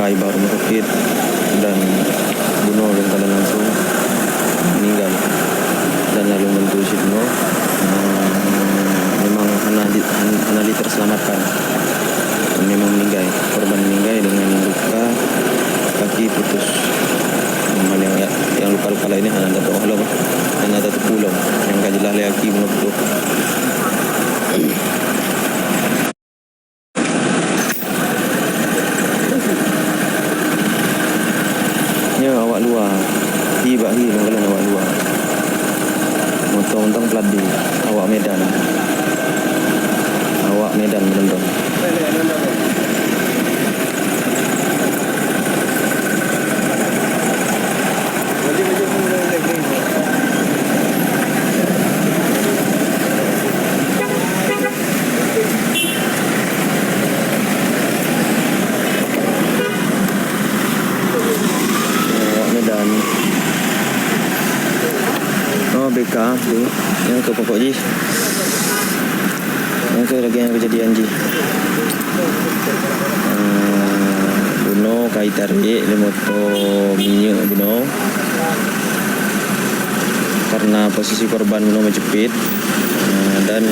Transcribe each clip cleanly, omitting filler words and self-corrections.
Khaybar rumah sakit dan bunuh dengan langsung meninggal. Dan lalu bantu si bunuh memang Hanali terselamatkan, memang meninggal, korban meninggal dengan luka kaki putus. Yang luka-luka lainnya hanya ada tuh hanya ada tuh pulau yang kajilah lagi bunuh. Ya awak luar bahi nonggalan awak luar motong plat di awak Medan bener-bener. BK tu yang ke pokok je yang ke lagi yang kejadian je bunuh kai tarik di motor minyak bunuh karena posisi korban bunuh menjepit dan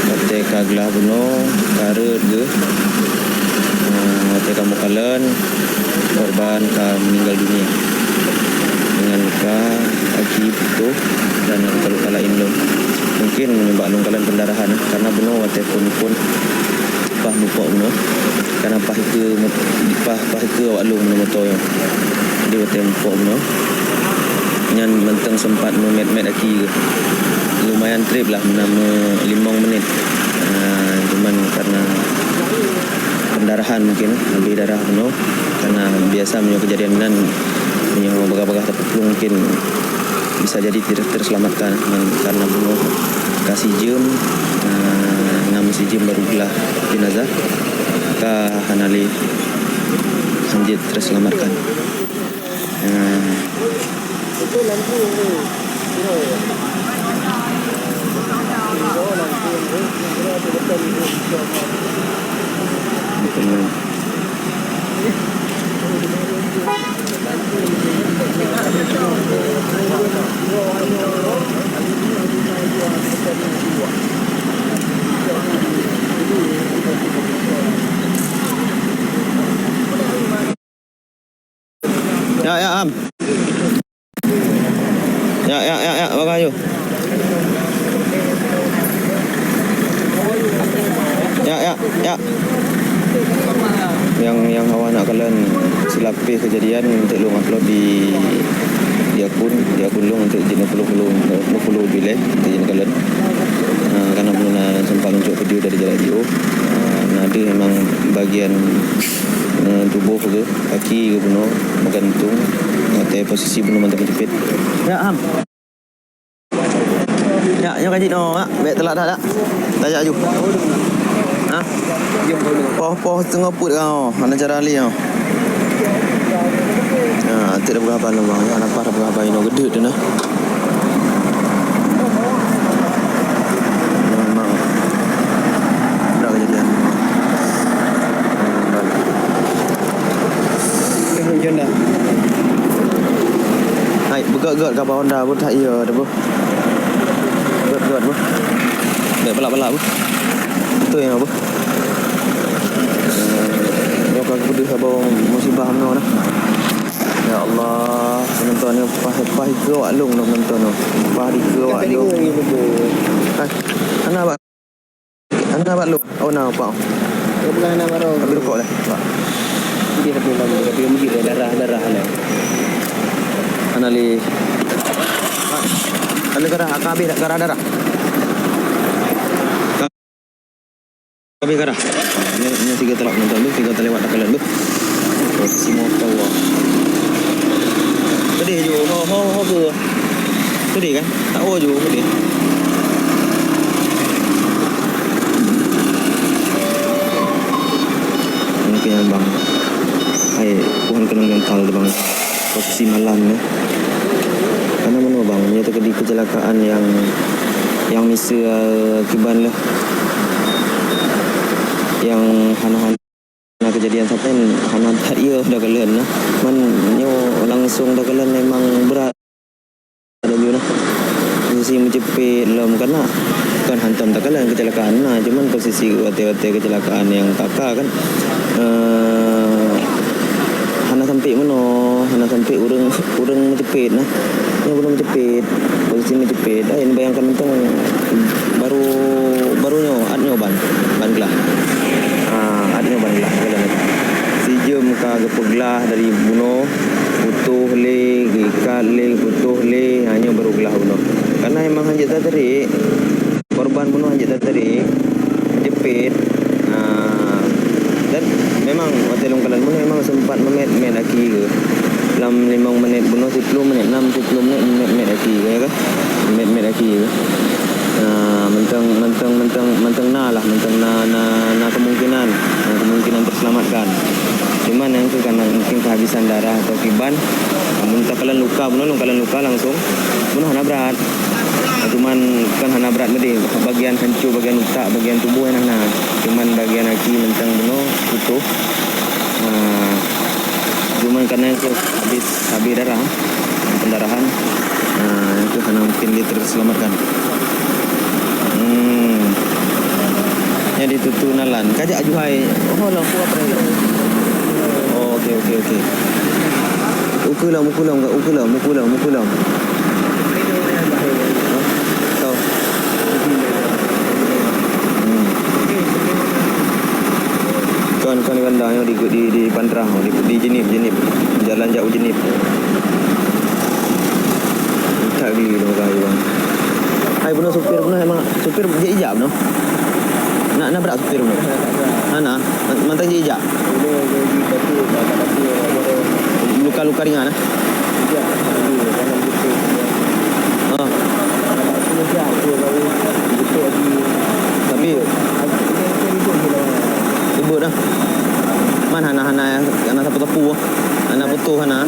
hotel kaglah bunuh karut ke hotel kamu kalen korban meninggal dunia dengan luka kaki putus dan luka-luka lain lo. Mungkin menyebabkan lungkalan pendarahan karena benar waktu pun pah lupa benar karena pah ke awak lu motor yang dia waktu lupa benar yang menteng sempat met aki lumayan trip lah nama 5 menit cuman karena pendarahan mungkin lebih darah benar karena biasa punya kejadian dan yang bagah-bagah terpeplung mungkin bisa jadi tidak terselamatkan karena bunuh kasih jam 6 jam baru belah jenazah ke Hanali Hanjit terselamatkan. Ya Am. Ya bakal yuk. Ya. Yang awak nak kalian selapih kejadian untuk lu upload di akun lu untuk jenis follow bilik untuk jenis kalian karena belum sempat muncul video dari jalan video ada memang bagian tubuh ke kaki ke bunuh bergantung atau posisi bunuh mantap jepit ya Ham ya yang kaji no baik telat dah tajak ju ha poh tengah put kau mana cara ali kau tidak berapa lo bang ya nampak berapa ini gede tu nah memang ada kejadian hujan dah hai begat kapal Honda pun tak iya dah bu begat bu baik pelak bu tu yang apa kau pedih abang musibah mana ya Allah penonton ni pah ke awak long nak penonton tu pah ke awak long anda abak long nak apa kau bukan nak baru ambil rokok lah pak dia tapi mungkin darah lah Hanali ada darah Kabeh karah. Ini 3 telak nonton tu, 3 telewat tak kalian tu. Si motor wah. Pedih je, ho ke. Pedih kan? Tak ho je pedih. Mungkin yang bang. Puan kena mental tu bang. Posisi malam ni. Karena mana bang, dia terjadi kecelakaan yang misa kiban lah. Yang hana Nah kejadian sampai hana tak iya dah kalian nah man nyo langsung dah kalian memang berat ada juga nah posisi menjepit dalam karena bukan hantam tak kalian kecelakaan nah cuman posisi wate-wate kecelakaan yang kakak kan hana sampai urang menjepit nah yang belum menjepit posisi menjepit ini bayangkan mentang barunya adnya ban gelah adnya ban gelah kalian si jam ka gepeglah dari buno putuh le gikat le putuh le hanya baru gelah buno karena emang hanya tak tarik korban buno hanya tak tarik jepit dan memang hotel longkalan buno memang sempat memet lagi ke dalam 5 menit buno 10 menit 10 menit met lagi ya kan met lagi ke mentang na kemungkinan terselamatkan cuman yang itu karena mungkin kehabisan darah atau kiban namun tak kalian luka langsung bunuh hana berat cuman kan hana berat mesti bagian hancur bagian otak bagian tubuh yang hana cuman bagian kaki mentang bunuh utuh cuman karena itu habis darah pendarahan itu hana mungkin dia terselamatkan jadi tutunalan kajak ajuhai lah aku apa ni okey ukulam tahu kawan bandang di Pantrang di Jenip jalan jauh Jenip tak gili dong kai bang hai benar supir benar emang supir dia ijab no nak berat supir benar mana mantang dia ijab luka ringan tapi ibu dah mana hana sapu hana putuh hana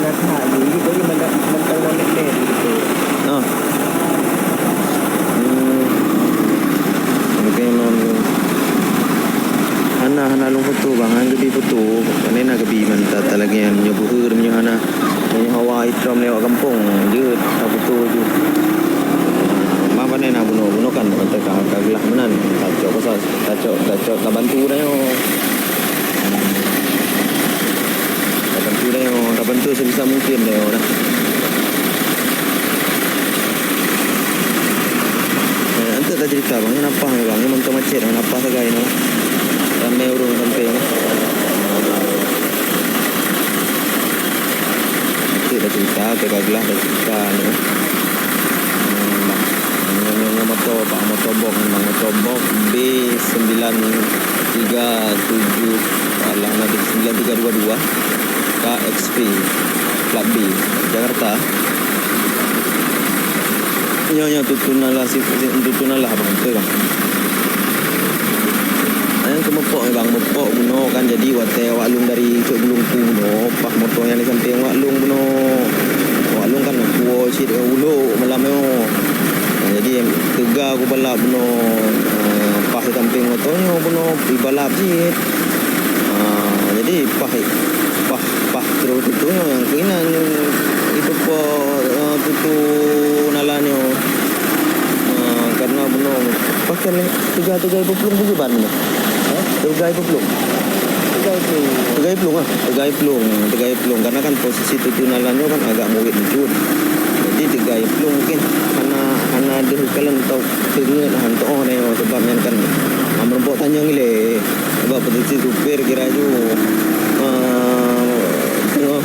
hana lung foto bang hang gebi foto ni nak gebi mantap tak lagi yang nyobuhur menyo hana hawa itram lewat kampung je tak foto je apa ni nak bunuh kan mantap kagelah menan tacok pasal tacok tak bantu dah yo tak bantu sebisa mungkin dah yo dah nanti tak cerita bang ni napah ni bang ni mentang macet napah sagai ni ramai urung sampai ni nanti dah cerita kegagelah dah cerita ni motor bok B937 alah nanti 9322 KXP plat B Jakarta nyonya tutunalah abang betul bang yang kemepok ni bang mepok buno kan jadi waklung dari ke Gulungku buno pak motor yang di samping waklung kan kuo cit ulu malam jadi tega aku balap buno pah di samping motornya buno balap cit jadi pah terus itu yang keinginan itu tutu nalanyo karena buno pakai tiga pelung buku ban buno Tegai pelung karena kan posisi tutunalannya kan agak murid muncul jadi tegai pelung mungkin karena ada kalian tahu tengah hantu ni sebabnya kan merombok tanya ngile sebab posisi supir kira ju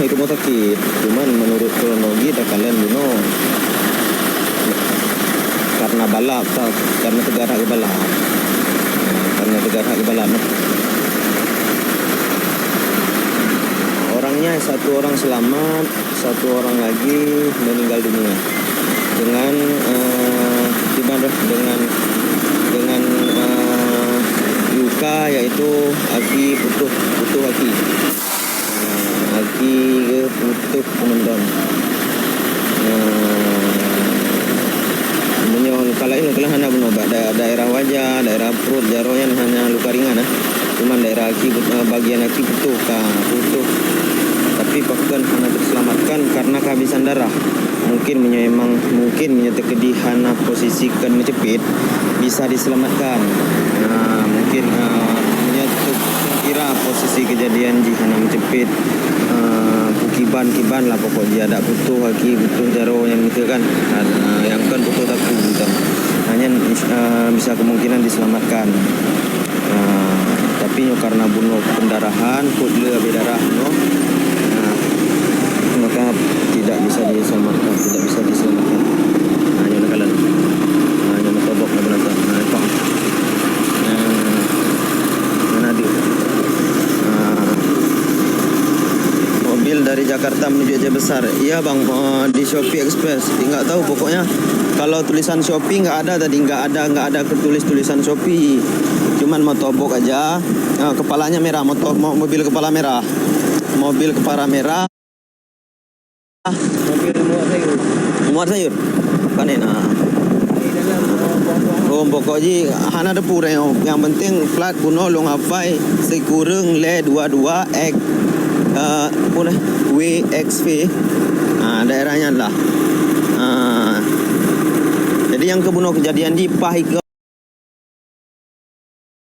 itu mau sakit cuman menurut kronologi dah kalian buno karena balap tau karena tegarak ke balap orangnya satu orang selamat satu orang lagi meninggal dunia dengan luka yaitu aki putuh aki ke putuh penonton kalau hanya berobat daerah wajah daerah perut jaronya hanya luka ringan Cuman daerah aki bagian aki butuh tapi pakukan hana terselamatkan karena kehabisan darah. Mungkin menyekedihan posisikan mencepit bisa diselamatkan. Mungkin kira posisi kejadian jihana mencepit kiban lah pokok dia ada butuh jaro yang itu kan. Yang kan butuh takut gitu. Hanya bisa kemungkinan diselamatkan. Tapi karena bunuh pendarahan kudle berdarah maka tidak bisa diselamatkan. Hanya nakalan hanya metobok na belakang mana di mobil dari Jakarta menuju Aceh Besar. Iya bang, di Shopee Express. Nggak tahu pokoknya kalau tulisan Shopee nggak ada nggak ada ketulis tulisan Shopee. Cuman motobok aja. Kepalanya merah, mobil kepala merah. Mobil muat sayur. Panen pokoknya hana ada pura yang penting plat kuno long hafai sekurang le 22 x WXV. Daerahnya lah. Jadi yang kebunuh kejadian di Pahika